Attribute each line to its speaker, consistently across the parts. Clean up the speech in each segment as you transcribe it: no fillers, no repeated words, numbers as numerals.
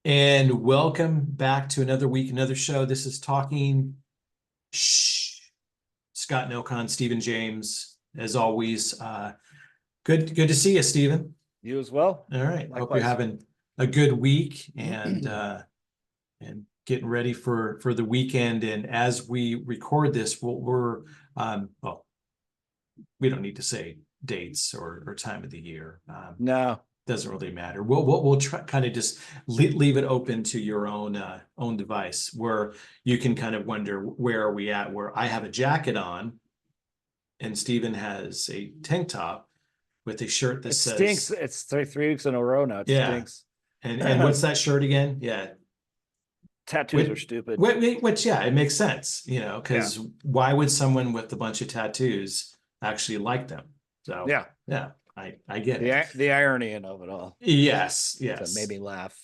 Speaker 1: And welcome back to another week, another show. This is Talking Shh. Scott Nilcon, Stephen James, as always. Good to see you, Stephen.
Speaker 2: You as well.
Speaker 1: All right. Hope you're
Speaker 2: Likewise.
Speaker 1: having a good week and getting ready for the weekend. And as we record this, well, we don't need to say dates or time of the year.
Speaker 2: No.
Speaker 1: Doesn't really matter. We'll try kind of just leave it open to your own device, where you can kind of wonder, where are we at? Where I have a jacket on, and Stephen has a tank top with a shirt that
Speaker 2: It
Speaker 1: says
Speaker 2: stinks. It's 3 weeks in a row now. It
Speaker 1: yeah.
Speaker 2: stinks.
Speaker 1: And what's that shirt again? Yeah,
Speaker 2: Tattoos are stupid.
Speaker 1: which yeah, it makes sense, because why would someone with a bunch of tattoos actually like them? So yeah, I get it.
Speaker 2: The irony of it all.
Speaker 1: Yes.
Speaker 2: That made me laugh.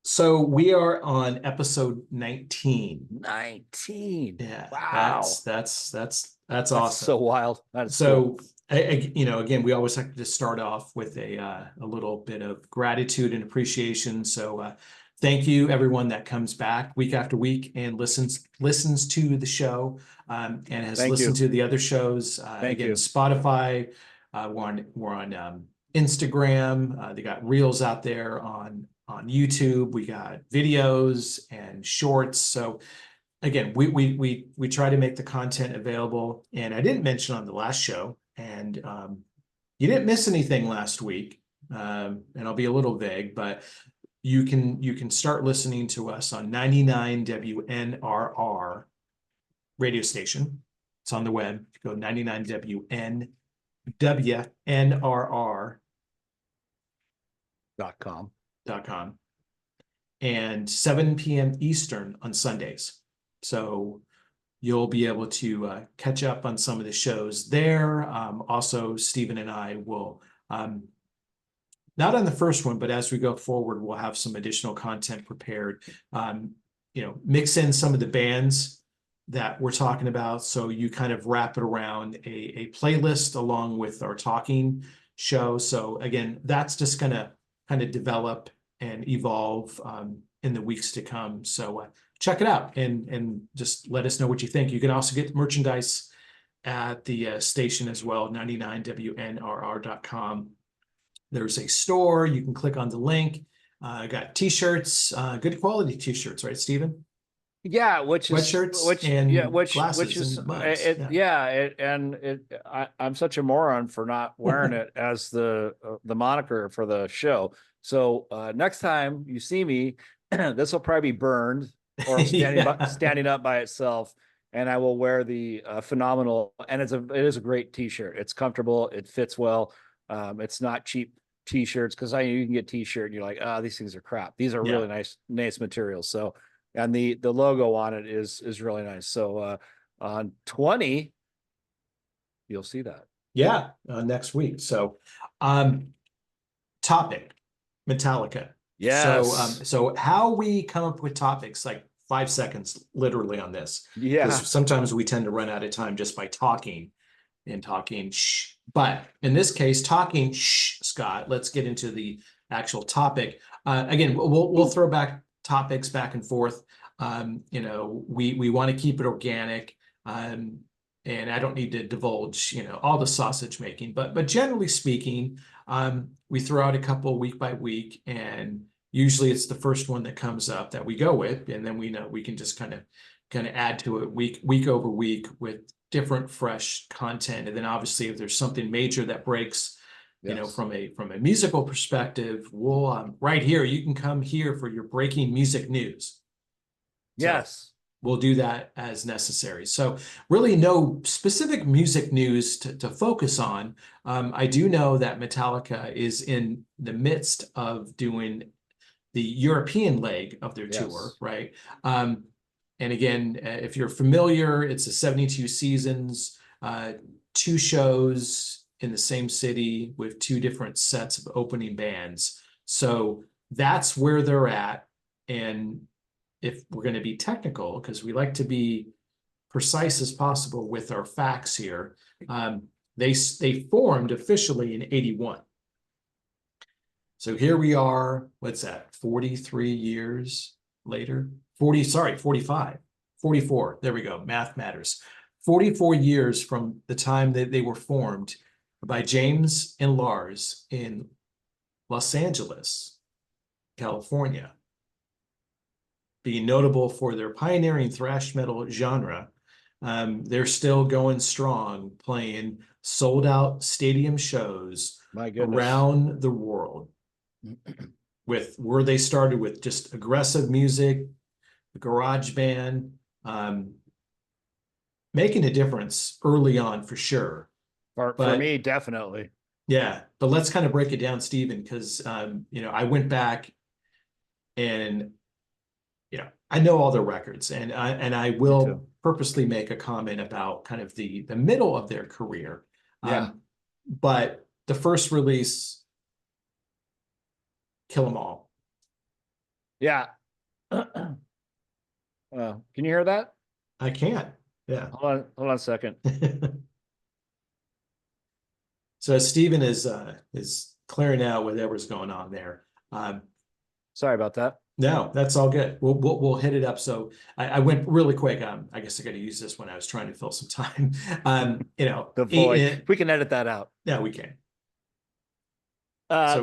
Speaker 1: So we are on episode 19.
Speaker 2: 19.
Speaker 1: Yeah.
Speaker 2: Wow.
Speaker 1: That's
Speaker 2: That's
Speaker 1: awesome.
Speaker 2: so wild. That's
Speaker 1: So
Speaker 2: cool.
Speaker 1: again, we always like to just start off with a little bit of gratitude and appreciation. So thank you, everyone that comes back week after week and listens to the show, and has
Speaker 2: Thank
Speaker 1: listened
Speaker 2: you.
Speaker 1: to the other shows.
Speaker 2: Thank
Speaker 1: Again,
Speaker 2: you.
Speaker 1: Spotify. We're on Instagram. They got reels out there on YouTube. We got videos and shorts. So again, we try to make the content available. And I didn't mention on the last show, and you didn't miss anything last week. And I'll be a little vague, but you can start listening to us on 99 WNRR radio station. It's on the web. Go 99
Speaker 2: .com.
Speaker 1: and 7 p.m. Eastern on Sundays. So you'll be able to catch up on some of the shows there. Also, Stephen and I will, not on the first one, but as we go forward, we'll have some additional content prepared. Mix in some of the bands that we're talking about, so you kind of wrap it around a playlist along with our talking show. So again, that's just gonna kind of develop and evolve in the weeks to come. So check it out and just let us know what you think. You can also get merchandise at the station as well, 99WNRR.com. There's a store. You can click on the link. Got t-shirts, good quality t-shirts, right, Stephen?
Speaker 2: Yeah, which is
Speaker 1: Sweatshirts and
Speaker 2: which
Speaker 1: glasses
Speaker 2: is
Speaker 1: and mugs.
Speaker 2: I'm such a moron for not wearing it as the moniker for the show. So next time you see me, this will probably be burned or standing up by itself, and I will wear the phenomenal. And it is a great t-shirt. It's comfortable. It fits well. It's not cheap t-shirts, because you can get t-shirt and you're like, these things are crap. These are really nice materials. So. And the logo on it is really nice. So on 20, you'll see that.
Speaker 1: Yeah, next week. So topic, Metallica.
Speaker 2: Yes.
Speaker 1: So how we come up with topics, like 5 seconds literally on this.
Speaker 2: Yeah.
Speaker 1: Because sometimes we tend to run out of time just by talking shh. But in this case, talking shh, Scott, let's get into the actual topic. Again, we'll throw back topics back and forth. We want to keep it organic, and I don't need to divulge all the sausage making, but generally speaking, we throw out a couple week by week, and usually it's the first one that comes up that we go with, and then we know we can just kind of add to it week over week with different fresh content. And then obviously if there's something major that breaks, from a musical perspective, we'll right here, you can come here for your breaking music news.
Speaker 2: Yes.
Speaker 1: So we'll do that as necessary. So really no specific music news to focus on. I do know that Metallica is in the midst of doing the European leg of their tour, right? And again, if you're familiar, it's a 72 seasons, 2 shows in the same city with 2 different sets of opening bands. So that's where they're at. And if we're going to be technical, because we like to be precise as possible with our facts here, they formed officially in 81. So here we are, what's that, 43 years later? 40, sorry, 45, 44. There we go. Math matters. 44 years from the time that they were formed by James and Lars in Los Angeles, California, being notable for their pioneering thrash metal genre. They're still going strong, playing sold out stadium shows
Speaker 2: My goodness.
Speaker 1: around the world. With where they started with just aggressive music, the garage band, making a difference early on for sure.
Speaker 2: For me, definitely.
Speaker 1: Yeah, but let's kind of break it down, Stephen, because I went back and I know all their records, and I will purposely make a comment about kind of the middle of their career.
Speaker 2: Yeah.
Speaker 1: But the first release, Kill 'Em All.
Speaker 2: Yeah. Can you hear that?
Speaker 1: I can't. Yeah.
Speaker 2: Hold on a second.
Speaker 1: So Stephen is clearing out whatever's going on there.
Speaker 2: Sorry about that.
Speaker 1: No, that's all good. We'll hit it up. So I went really quick. I guess I got to use this when I was trying to fill some time.
Speaker 2: The void. We can edit that out.
Speaker 1: Yeah, we can.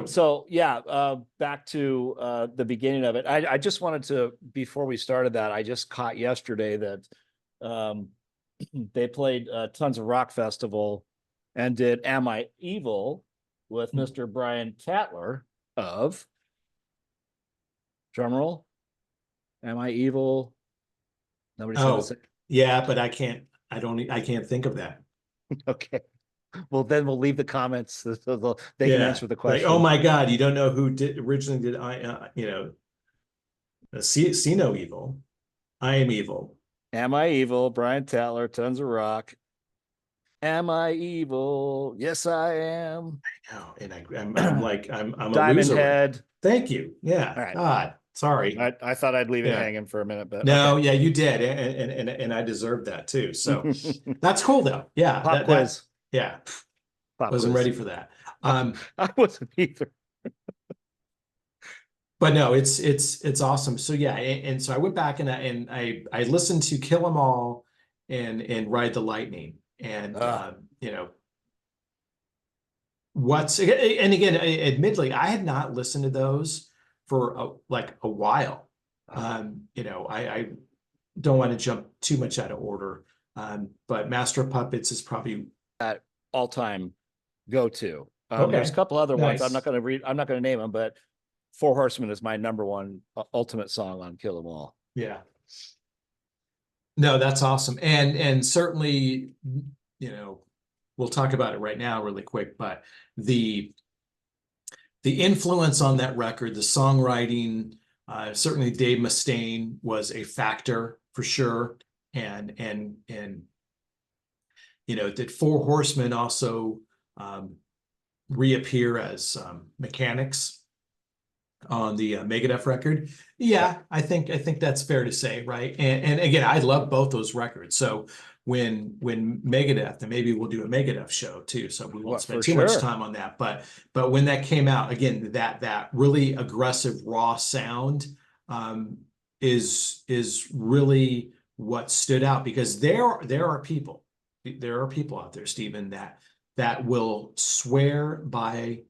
Speaker 2: So yeah, back to the beginning of it. I just wanted to, before we started that, I just caught yesterday that they played Tons of Rock Festival and did Am I Evil with Mr. Brian Tatler of, drumroll, Am I Evil? Nobody said it.
Speaker 1: Yeah, but I can't think of that.
Speaker 2: Okay. Well, then we'll leave the comments so they can answer the question.
Speaker 1: Like, oh my God, you don't know who originally did See No Evil. I Am Evil.
Speaker 2: Am I Evil? Brian Tatler, Tons of Rock. Am I evil? Yes, I am.
Speaker 1: I know, and I'm like I'm a
Speaker 2: Diamond
Speaker 1: loser.
Speaker 2: Head.
Speaker 1: Thank you. Yeah.
Speaker 2: All right.
Speaker 1: God, sorry.
Speaker 2: I thought I'd leave it hanging for a minute, but
Speaker 1: no, okay. Yeah, you did, and I deserved that too. So that's cool though. Yeah.
Speaker 2: Pop quiz.
Speaker 1: Yeah.
Speaker 2: Pop
Speaker 1: Wasn't
Speaker 2: quiz.
Speaker 1: ready for that.
Speaker 2: I wasn't either.
Speaker 1: But no, it's awesome. So yeah, and so I went back and I listened to Kill 'Em All and Ride the Lightning, and and again, admittedly, I had not listened to those for a while. I don't want to jump too much out of order, but Master of Puppets is probably
Speaker 2: that all-time go-to.
Speaker 1: Okay.
Speaker 2: There's a couple other ones.
Speaker 1: Nice.
Speaker 2: I'm not going to name them, but Four Horsemen is my number one ultimate song on Kill 'Em All.
Speaker 1: Yeah. No, that's awesome. And certainly, we'll talk about it right now really quick, but the influence on that record, the songwriting, certainly Dave Mustaine was a factor for sure. And did Four Horsemen also reappear as mechanics on the Megadeth record? Yeah, I think that's fair to say, right? And again, I love both those records. So when Megadeth, and maybe we'll do a Megadeth show too, so we won't spend too much time on that. But when that came out, again, that really aggressive raw sound is really what stood out, because there are people out there, Stephen, that will swear by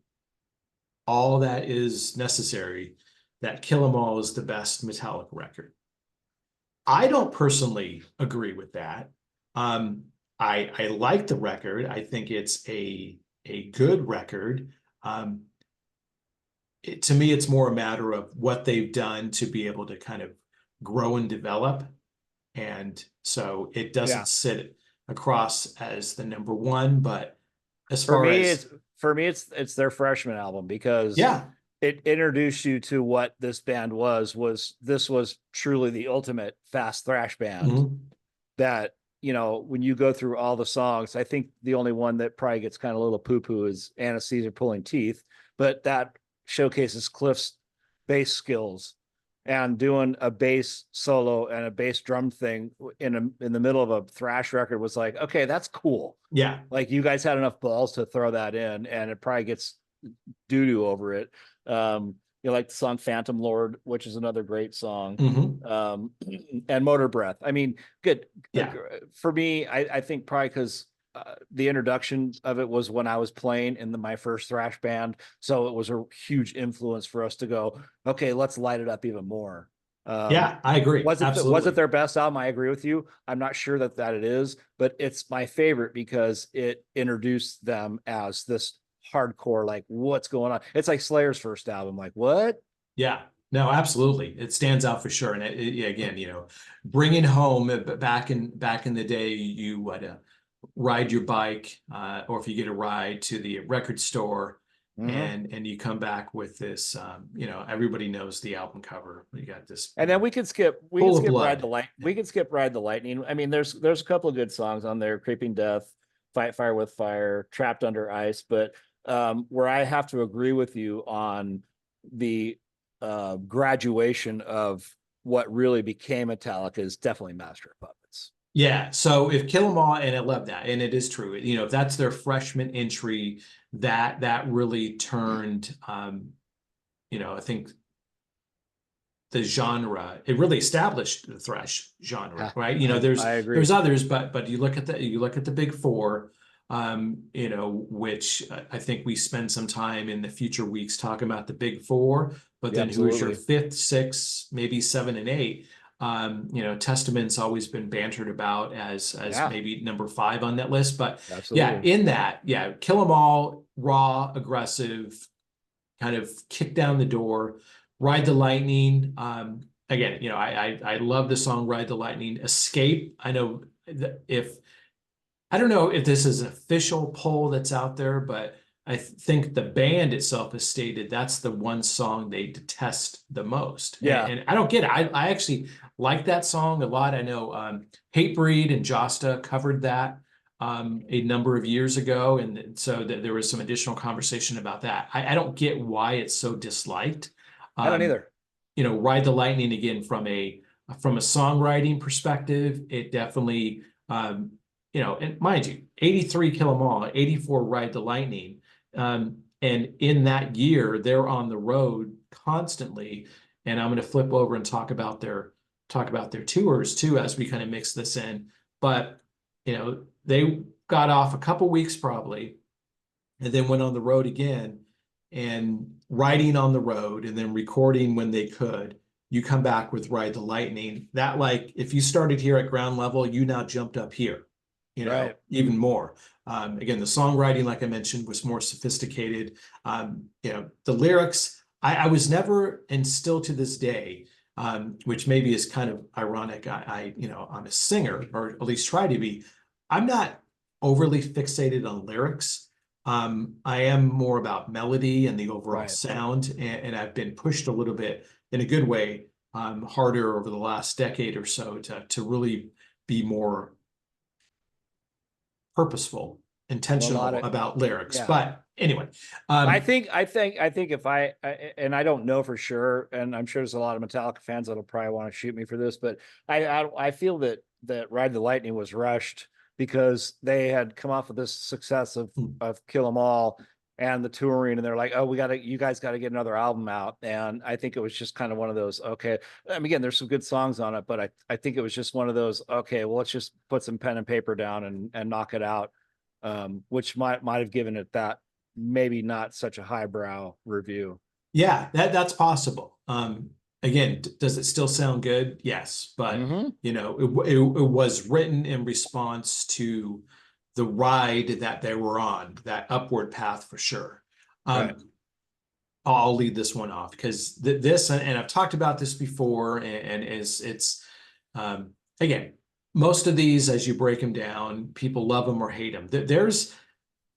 Speaker 1: all that is necessary that Kill 'Em All is the best Metallica record. I don't personally agree with that. I like the record. I think it's a good record. To me, it's more a matter of what they've done to be able to kind of grow and develop. And so it doesn't sit across as the number one, but as far as
Speaker 2: for me, it's their freshman album, because it introduced you to what this band was truly the ultimate fast thrash band. That, when you go through all the songs, I think the only one that probably gets kind of a little poo-poo is Anesthesia Pulling Teeth, but that showcases Cliff's bass skills, and doing a bass solo and a bass drum thing in the middle of a thrash record was like, okay, that's cool.
Speaker 1: Yeah.
Speaker 2: Like, you guys had enough balls to throw that in, and it probably gets doo-doo over it. Like the song Phantom Lord, which is another great song.
Speaker 1: Mhm.
Speaker 2: And Motor Breath. I mean, good.
Speaker 1: Yeah.
Speaker 2: For me, I think probably because the introduction of it was when I was playing in my first thrash band. So it was a huge influence for us to go, okay, let's light it up even more.
Speaker 1: Yeah, I agree.
Speaker 2: Was it
Speaker 1: Absolutely.
Speaker 2: their best album? I agree with you. I'm not sure that it is, but it's my favorite because it introduced them as this hardcore, like what's going on. It's like Slayer's first album. Like what?
Speaker 1: Yeah, no, absolutely. It stands out for sure. And again, bringing home back in the day, you would ride your bike, or if you get a ride to the record store,
Speaker 2: Mhm.
Speaker 1: and you come back with this, everybody knows the album cover. You got this,
Speaker 2: And then we can
Speaker 1: full of
Speaker 2: skip Ride the
Speaker 1: blood.
Speaker 2: Light. We can skip Ride the Lightning. I mean, there's a couple of good songs on there, Creeping Death, Fight Fire with Fire, Trapped Under Ice, but where I have to agree with you on the graduation of what really became Metallica is definitely Master of Puppets.
Speaker 1: Yeah, so if Kill 'Em All, and I love that, and it is true, if that's their freshman entry, that really turned, I think the genre, it really established the thrash genre,
Speaker 2: Yeah,
Speaker 1: right?
Speaker 2: I
Speaker 1: There's
Speaker 2: agree.
Speaker 1: others, but you look at the big four, which I think we spend some time in the future weeks talking about the big four, but
Speaker 2: Yeah,
Speaker 1: then who is your
Speaker 2: absolutely.
Speaker 1: fifth, sixth, maybe seven and eight? Testament's always been bantered about as
Speaker 2: Yeah,
Speaker 1: maybe number five on that list, but yeah,
Speaker 2: absolutely.
Speaker 1: in that, yeah, Kill 'Em All, raw, aggressive, kind of kick down the door, Ride the Lightning. Again, I love the song Ride the Lightning. Escape. I know that if I don't know if this is an official poll that's out there, but I think the band itself has stated that's the one song they detest the most.
Speaker 2: Yeah.
Speaker 1: And I don't get it. I actually like that song a lot. I know Hatebreed and Josta covered that a number of years ago. And so there was some additional conversation about that. I don't get why it's so disliked.
Speaker 2: I don't
Speaker 1: Um,
Speaker 2: either.
Speaker 1: Ride the Lightning again from a songwriting perspective, it definitely and mind you, 83 Kill 'Em All, 84 Ride the Lightning. And in that year, they're on the road constantly. And I'm going to flip over and talk about their tours too as we kind of mix this in. But they got off a couple weeks probably, and then went on the road again and writing on the road and then recording when they could. You come back with Ride the Lightning. That, like, if you started here at ground level, you now jumped up here,
Speaker 2: Right.
Speaker 1: even more. Again, the songwriting, like I mentioned, was more sophisticated. The lyrics, I was never, and still to this day, which maybe is kind of ironic. I'm a singer, or at least try to be. I'm not overly fixated on lyrics. I am more about melody and the overall
Speaker 2: Right.
Speaker 1: sound, and I've been pushed a little bit in a good way, harder over the last decade or so to really be more purposeful,
Speaker 2: Well, a lot
Speaker 1: intentional
Speaker 2: of
Speaker 1: about lyrics.
Speaker 2: yeah.
Speaker 1: But anyway,
Speaker 2: I think if and I don't know for sure, and I'm sure there's a lot of Metallica fans that'll probably want to shoot me for this, but I feel that Ride the Lightning was rushed because they had come off of this success of Kill 'Em All and the touring, and they're like, oh, you guys got to get another album out, and I think it was just kind of one of those, okay. I mean, again, there's some good songs on it, but I think it was just one of those, okay, well, let's just put some pen and paper down and knock it out, which might have given it that maybe not such a highbrow review.
Speaker 1: yeah, that's possible. Again, does it still sound good? Yes, but
Speaker 2: Mm-hmm.
Speaker 1: it was written in response to the ride that they were on, that upward path for sure.
Speaker 2: Right.
Speaker 1: Um, I'll lead this one off because this, and I've talked about this before, and it's again, most of these, as you break them down, people love them or hate them. There's,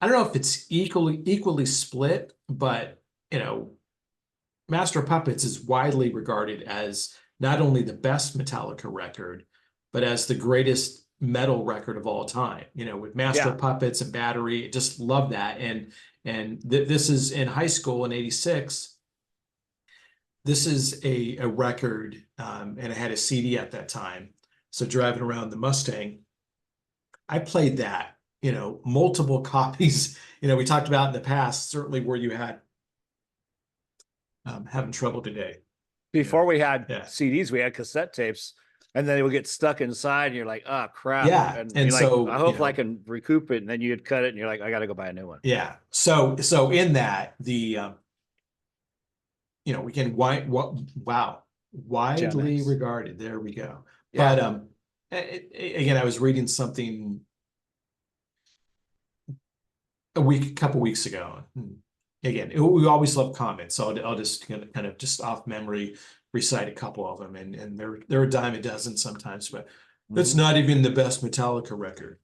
Speaker 1: I don't know if it's equally split, but you know, Master of Puppets is widely regarded as not only the best Metallica record, but as the greatest metal record of all time. With Master
Speaker 2: Yeah.
Speaker 1: of Puppets and Battery, just love that. And this is in high school in '86. This is a record, and I had a CD at that time. So driving around the Mustang, I played that, multiple copies we talked about in the past, certainly where you had having trouble today.
Speaker 2: Before we had
Speaker 1: Yeah.
Speaker 2: CDs, we had cassette tapes, and then they would get stuck inside, and you're like, oh crap.
Speaker 1: Yeah.
Speaker 2: And
Speaker 1: And
Speaker 2: you're like,
Speaker 1: so,
Speaker 2: I hope I can recoup it. And then you'd cut it, and you're like, I got to go buy a new one.
Speaker 1: yeah. So in that, the again, wow, widely
Speaker 2: Gen X.
Speaker 1: regarded. There we go.
Speaker 2: Yeah.
Speaker 1: But again, I was reading something a couple weeks ago. Again, we always love comments, so I'll just kind of just off memory recite a couple of them, and they're a dime a dozen sometimes, but it's not even the best Metallica record.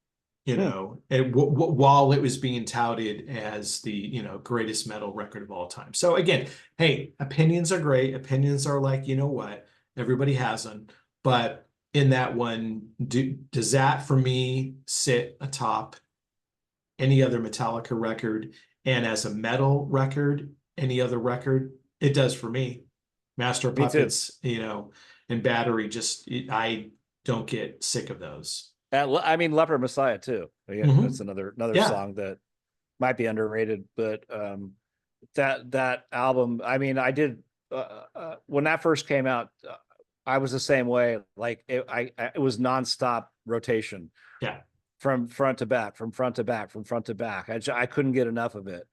Speaker 1: And while it was being touted as the greatest metal record of all time. So again, hey, opinions are great. Opinions are like, what, everybody has them, but in that one, does that for me sit atop any other Metallica record? And as a metal record, any other record, it does for me. Master of
Speaker 2: Me too.
Speaker 1: Puppets, and Battery, I don't get sick of those.
Speaker 2: I mean, Leper Messiah too. Again, that's another song that might be underrated, but that album. I mean, I did when that first came out. I was the same way. Like it was nonstop rotation.
Speaker 1: Yeah.
Speaker 2: From front to back, from front to back, from front to back. I couldn't get enough of it.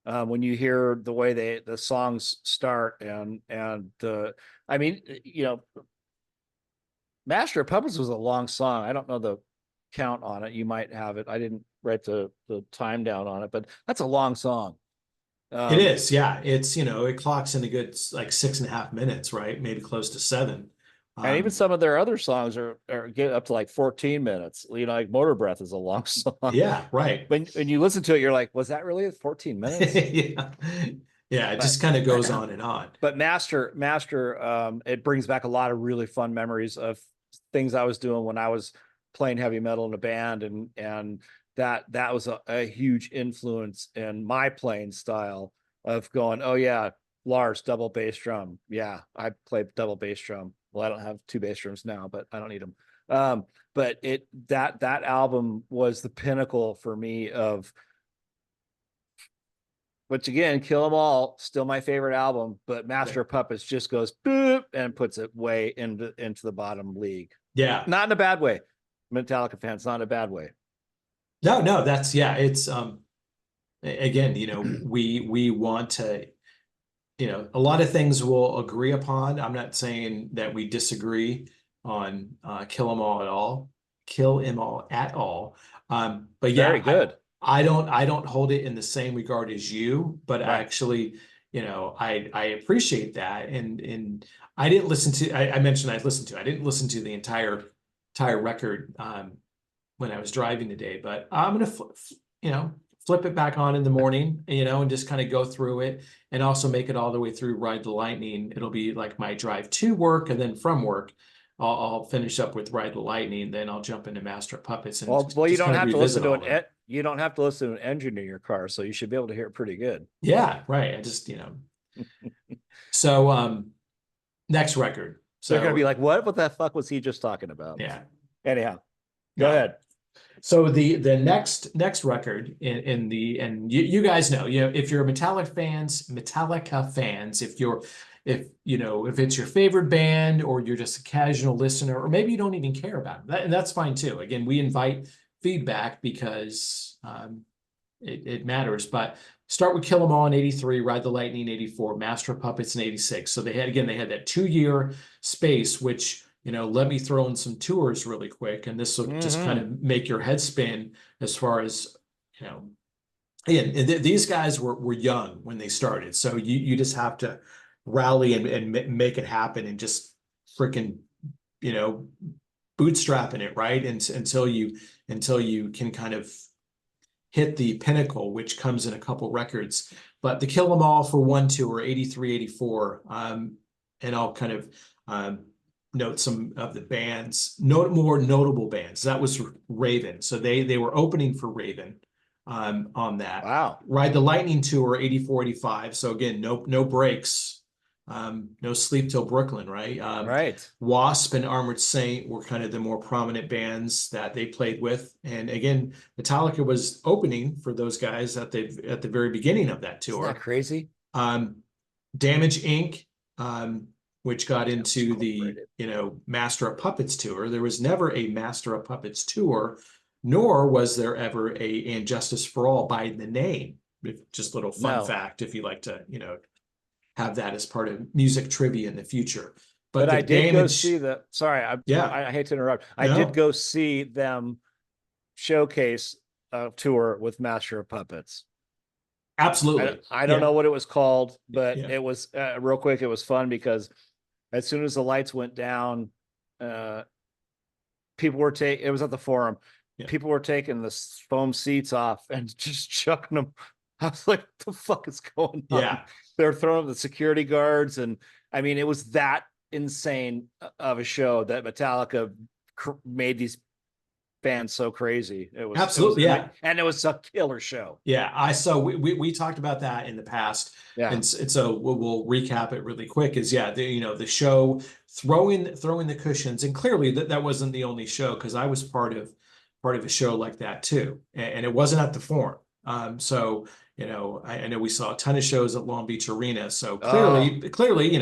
Speaker 2: When you hear the way the songs start and I mean, Master of Puppets was a long song. I don't know the count on it. You might have it. I didn't write the time down on it, but that's a long song.
Speaker 1: It is, yeah. It's it clocks in a good like 6.5 minutes, right? Maybe close to 7.
Speaker 2: And even some of their other songs are get up to like 14 minutes. Like Motor Breath is a long song.
Speaker 1: Yeah, right.
Speaker 2: When you listen to it, you're like, was that really 14 minutes?
Speaker 1: Yeah, it just kind of goes on and on.
Speaker 2: But Master, it brings back a lot of really fun memories of things I was doing when I was playing heavy metal in a band, and that was a huge influence in my playing style of going, oh yeah, Lars, double bass drum. Yeah, I play double bass drum. Well, I don't have 2 bass drums now, but I don't need them. But that album was the pinnacle for me of, which again, Kill 'Em All, still my favorite album, but Master of Puppets just goes boop and puts it way into the bottom league.
Speaker 1: Yeah.
Speaker 2: Not in a bad way. Metallica fans, not in a bad way.
Speaker 1: No, that's, yeah, it's again, we want to, a lot of things we'll agree upon. I'm not saying that we disagree on Kill 'Em All at all. Kill 'Em All at all. But yeah,
Speaker 2: very good.
Speaker 1: I don't hold it in the same regard as you, but
Speaker 2: Right.
Speaker 1: actually, I appreciate that. And I didn't listen to, I mentioned I didn't listen to the entire record when I was driving today, but I'm gonna flip it back on in the morning, and just kind of go through it, and also make it all the way through Ride the Lightning. It'll be like my drive to work, and then from work, I'll finish up with Ride the Lightning. Then I'll jump into Master of Puppets. And
Speaker 2: well, you don't have to listen to
Speaker 1: it.
Speaker 2: you don't have to listen to an engine in your car, so you should be able to hear it pretty good.
Speaker 1: Yeah, right. I just So next record. So
Speaker 2: they're gonna be like, what the fuck was he just talking about?
Speaker 1: Yeah.
Speaker 2: Anyhow, go ahead.
Speaker 1: So the next record and you guys know, if you're Metallica fans, if it's your favorite band, or you're just a casual listener, or maybe you don't even care about it, and that's fine too. Again, we invite feedback because it matters. But start with Kill 'Em All in 83, Ride the Lightning in 84, Master of Puppets in 86. So they had that 2-year space, which let me throw in some tours really quick, and this will just kind of make your head spin as far as, again, these guys were young when they started. So you just have to rally and make it happen, and just freaking, bootstrapping it, right? And until you can kind of hit the pinnacle, which comes in a couple records. But the Kill 'Em All for one tour, 83, 84. And I'll kind of, note some of the bands, more notable bands. That was Raven. So they were opening for Raven on that.
Speaker 2: Wow.
Speaker 1: Ride the Lightning tour, 84, 85. So again, no breaks No Sleep Till Brooklyn, right?
Speaker 2: Right.
Speaker 1: Wasp and Armored Saint were kind of the more prominent bands that they played with. And again, Metallica was opening for those guys at the very beginning of that
Speaker 2: Isn't that
Speaker 1: tour.
Speaker 2: crazy?
Speaker 1: Um, Damage Inc., which got
Speaker 2: That was
Speaker 1: into the,
Speaker 2: incorporated.
Speaker 1: Master of Puppets tour. There was never a Master of Puppets tour, nor was there ever a And Justice for All by the name. Just a little fun
Speaker 2: No.
Speaker 1: fact if you like to, have that as part of music trivia in the future. But
Speaker 2: But
Speaker 1: the
Speaker 2: I did go see
Speaker 1: Damage,
Speaker 2: the, sorry,
Speaker 1: yeah,
Speaker 2: I hate to interrupt. I did
Speaker 1: no,
Speaker 2: go see them showcase a tour with Master of Puppets.
Speaker 1: absolutely.
Speaker 2: I don't
Speaker 1: Yeah,
Speaker 2: know what it was called, but
Speaker 1: yeah,
Speaker 2: it was real quick. It was fun because as soon as the lights went down, uh, people were taking, it was at the Forum.
Speaker 1: yeah.
Speaker 2: People were taking the foam seats off and just chucking them. I was like, what the fuck is going on?
Speaker 1: Yeah.
Speaker 2: They're throwing up the security guards. And I mean, it was that insane of a show that Metallica made these fans so crazy.
Speaker 1: Absolutely. Yeah.
Speaker 2: And it was a killer show.
Speaker 1: Yeah. We talked about that in the past.
Speaker 2: Yeah.
Speaker 1: And so we'll recap it really quick is yeah, the show throwing the cushions. And clearly that wasn't the only show because I was part of a show like that too. And it wasn't at the Forum. So I know we saw a ton of shows at Long Beach Arena. So
Speaker 2: Oh,
Speaker 1: clearly,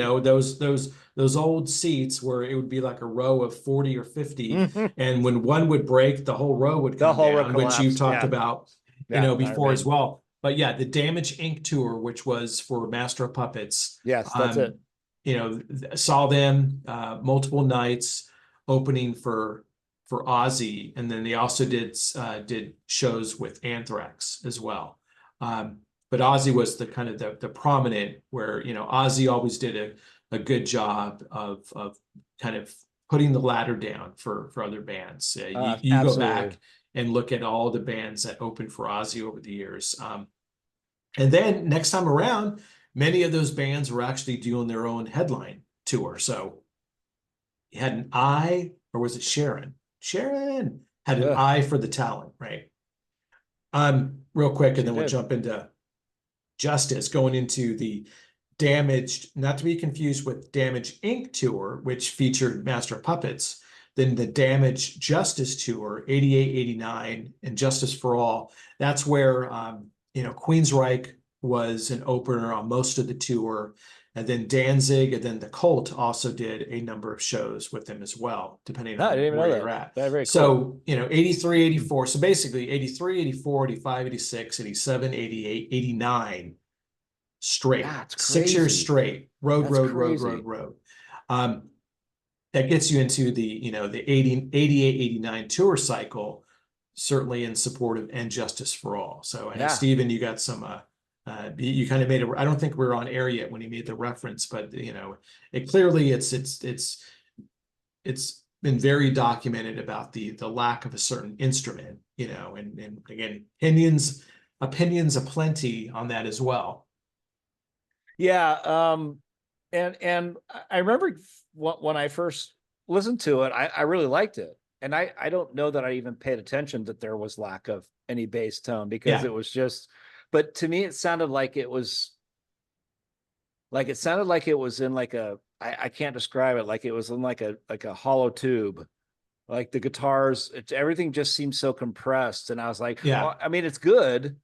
Speaker 1: those old seats where it would be like a row of 40 or 50.
Speaker 2: the
Speaker 1: And when one would break, the whole row would come
Speaker 2: whole row
Speaker 1: down, which you've
Speaker 2: collapsed.
Speaker 1: talked
Speaker 2: Yeah.
Speaker 1: about,
Speaker 2: Yeah. Iron
Speaker 1: before as
Speaker 2: Maiden.
Speaker 1: well. But yeah, the Damage Inc. tour, which was for Master of Puppets,
Speaker 2: Yes, that's it.
Speaker 1: saw them multiple nights opening for Ozzy, and then they also did shows with Anthrax as well. But Ozzy was the kind of the prominent where Ozzy always did a good job of kind of putting the ladder down for other bands. You go
Speaker 2: Absolutely.
Speaker 1: back and look at all the bands that opened for Ozzy over the years. And then next time around, many of those bands were actually doing their own headline tour. So you had an eye, or was it Sharon? Sharon had an
Speaker 2: Ugh,
Speaker 1: eye for the talent, right? Real quick, and
Speaker 2: she
Speaker 1: then we'll
Speaker 2: did.
Speaker 1: jump into Justice, going into the Damaged, not to be confused with Damage Inc. tour, which featured Master of Puppets, then the Damage Justice tour, 88, 89, and Justice for All. That's where, Queensryche was an opener on most of the tour. And then Danzig and then the Cult also did a number of shows with them as well, depending
Speaker 2: No, I
Speaker 1: on
Speaker 2: didn't even
Speaker 1: where
Speaker 2: know
Speaker 1: you're
Speaker 2: that.
Speaker 1: at.
Speaker 2: That's very cool.
Speaker 1: So, 83, 84. So basically 83, 84, 85, 86, 87, 88, 89 straight,
Speaker 2: That's
Speaker 1: 6 years
Speaker 2: crazy.
Speaker 1: straight,
Speaker 2: That's crazy.
Speaker 1: road. Um, that gets you into the 80, 88, 89 tour cycle, certainly in support of And Justice for All. So I know,
Speaker 2: Yeah.
Speaker 1: Stephen, you got some, you kind of made I don't think we are on air yet when he made the reference, but it clearly it's been very documented about the lack of a certain instrument, and again, opinions aplenty on that as well.
Speaker 2: Yeah. And I remember when I first listened to it, I really liked it. And I don't know that I even paid attention that there was lack of any bass tone because
Speaker 1: Yeah,
Speaker 2: it was just, but to me, it sounded like it was in like I can't describe it. Like it was in like a hollow tube. Like the guitars, everything just seemed so compressed. And I was like,
Speaker 1: yeah,
Speaker 2: well, I mean, it's good.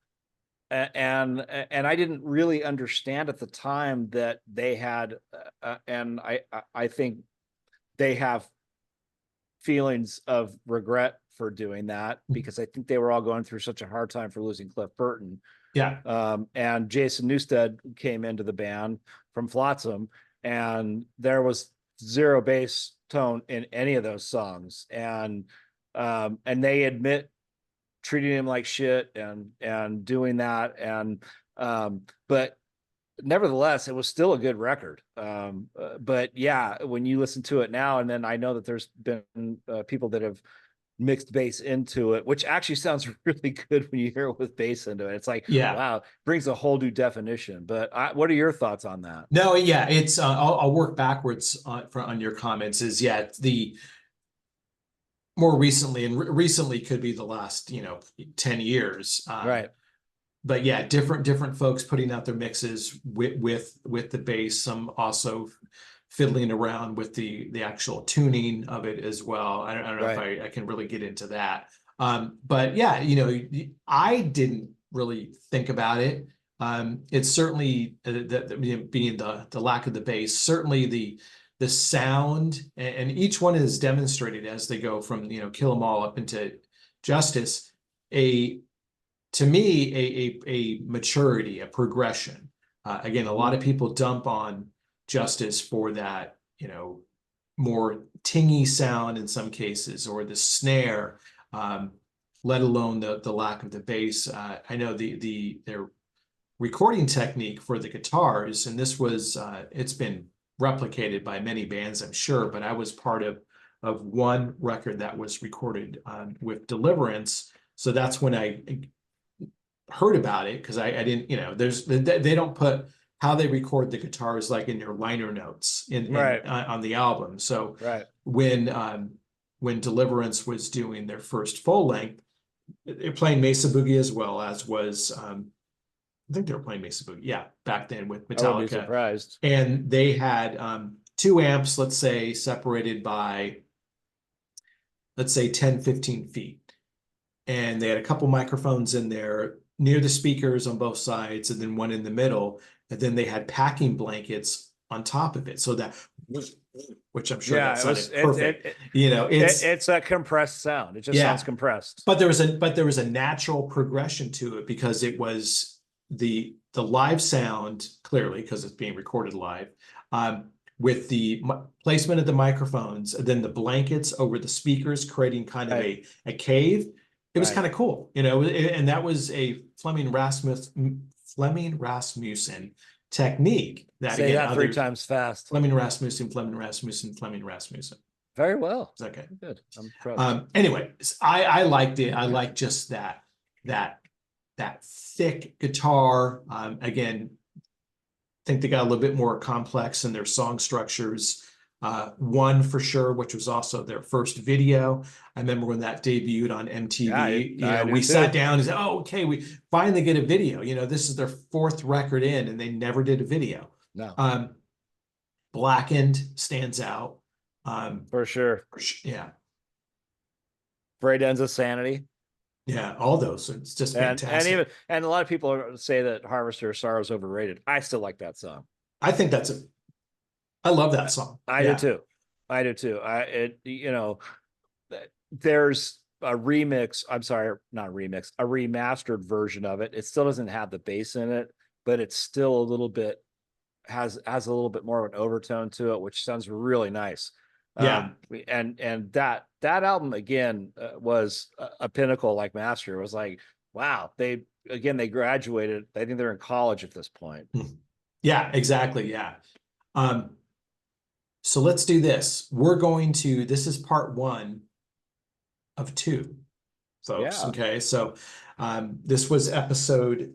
Speaker 2: And I didn't really understand at the time that they had, and I think they have feelings of regret for doing that because I think they were all going through such a hard time for losing Cliff Burton.
Speaker 1: yeah,
Speaker 2: And Jason Newsted came into the band from Flotsam, and there was zero bass tone in any of those songs. And they admit treating him like shit and doing that. And but nevertheless, it was still a good record. But yeah, when you listen to it now, and then I know that there's been people that have mixed bass into it, which actually sounds really good when you hear it with bass into it. It's like,
Speaker 1: yeah.
Speaker 2: wow, brings a whole new definition. But what are your thoughts on that?
Speaker 1: No, yeah, it's I'll work backwards on your comments. Is yeah, the more recently, and recently could be the last 10 years.
Speaker 2: Right.
Speaker 1: but yeah, different folks putting out their mixes with the bass, some also fiddling around with the actual tuning of it as well. I don't know if I can really get into that. But yeah, you know, I didn't really think about it. It's certainly being the lack of the bass, certainly the sound, and each one is demonstrated as they go from, you know, Kill 'Em All up into Justice, a to me a maturity, a progression. Again, a lot of people dump on Justice for that, you know, more tingy sound in some cases, or the snare, let alone the lack of the bass. I know their recording technique for the guitars, and this was it's been replicated by many bands, I'm sure, but I was part of one record that was recorded with Deliverance. So that's when I heard about it, because I didn't, you know, they don't put how they record the guitars like in their liner notes on the album. So when Deliverance was doing their first full length, they're playing Mesa Boogie as well, as was I think they were playing Mesa Boogie, yeah, back then with Metallica.
Speaker 2: I wouldn't be surprised.
Speaker 1: And they had 2 amps, let's say, separated by, let's say, 10, 15 feet. And they had a couple microphones in there near the speakers on both sides, and then one in the middle. And then they had packing blankets on top of it. So that, which I'm sure that sounded perfect. You know,
Speaker 2: it's a compressed sound. It just sounds compressed.
Speaker 1: But there was a natural progression to it, because it was the live sound, clearly, because it's being recorded live, with the placement of the microphones, and then the blankets over the speakers, creating kind of a cave. It was kind of cool, you know, and that was a Fleming Rasmussen technique.
Speaker 2: Say that 3 times fast.
Speaker 1: Fleming Rasmussen, Fleming Rasmussen, Fleming Rasmussen.
Speaker 2: Very well.
Speaker 1: Okay,
Speaker 2: good. I'm impressed.
Speaker 1: Anyway, I liked it. I like just that thick guitar. Again, I think they got a little bit more complex in their song structures. One for sure, which was also their first video. I remember when that debuted on MTV. We sat down and said, "Oh, okay, we finally get a video." You know, this is their 4th record in, and they never did a video.
Speaker 2: No.
Speaker 1: Blackened stands out.
Speaker 2: For sure.
Speaker 1: Yeah.
Speaker 2: Great Ends of Sanity.
Speaker 1: Yeah, all those. It's just fantastic.
Speaker 2: And a lot of people say that Harvester of Sorrow is overrated. I still like that song.
Speaker 1: I think I love that song.
Speaker 2: I do too. You know, there's a remix. I'm sorry, not a remix, a remastered version of it. It still doesn't have the bass in it, but it's still a little bit, has a little bit more of an overtone to it, which sounds really nice.
Speaker 1: Yeah.
Speaker 2: And that album again was a pinnacle, like Master. It was like, wow, they graduated. I think they're in college at this point.
Speaker 1: Yeah, exactly. Yeah. So let's do this. This is part 1 of 2, folks. Yeah. Okay. So this was episode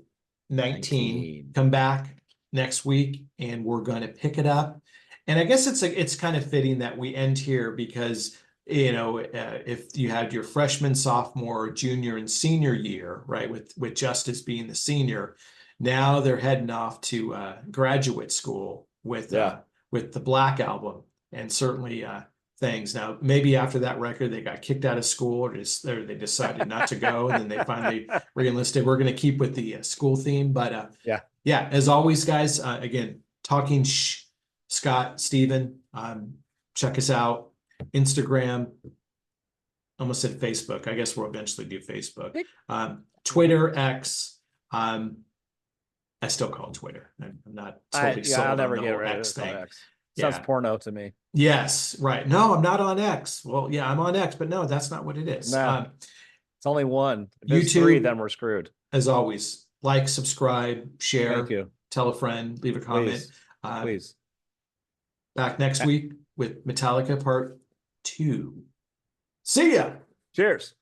Speaker 1: 19. Come back next week and we're going to pick it up. And I guess it's kind of fitting that we end here, because, you know, if you had your freshman, sophomore, junior, and senior year, right, with Justice being the senior, now they're heading off to graduate school with the Black Album, and certainly things. Now, maybe after that record, they got kicked out of school, or they decided not to go, and then they finally re-enlisted. We're going to keep with the school theme, but yeah, as always, guys, again, talking Scott, Steven, check us out. Instagram, almost said Facebook. I guess we'll eventually do Facebook. Twitter, X. I still call it Twitter. I'm not totally sold on the whole X thing.
Speaker 2: Sounds porno to me.
Speaker 1: Yes, right. No, I'm not on X. Well, yeah, I'm on X, but no, that's not what it is.
Speaker 2: No, it's only one. If
Speaker 1: YouTube,
Speaker 2: 3, then we're screwed.
Speaker 1: As always, like, subscribe, share.
Speaker 2: Thank you.
Speaker 1: Tell a friend, leave a comment.
Speaker 2: Please.
Speaker 1: Back next week with Metallica Part 2. See ya.
Speaker 2: Cheers.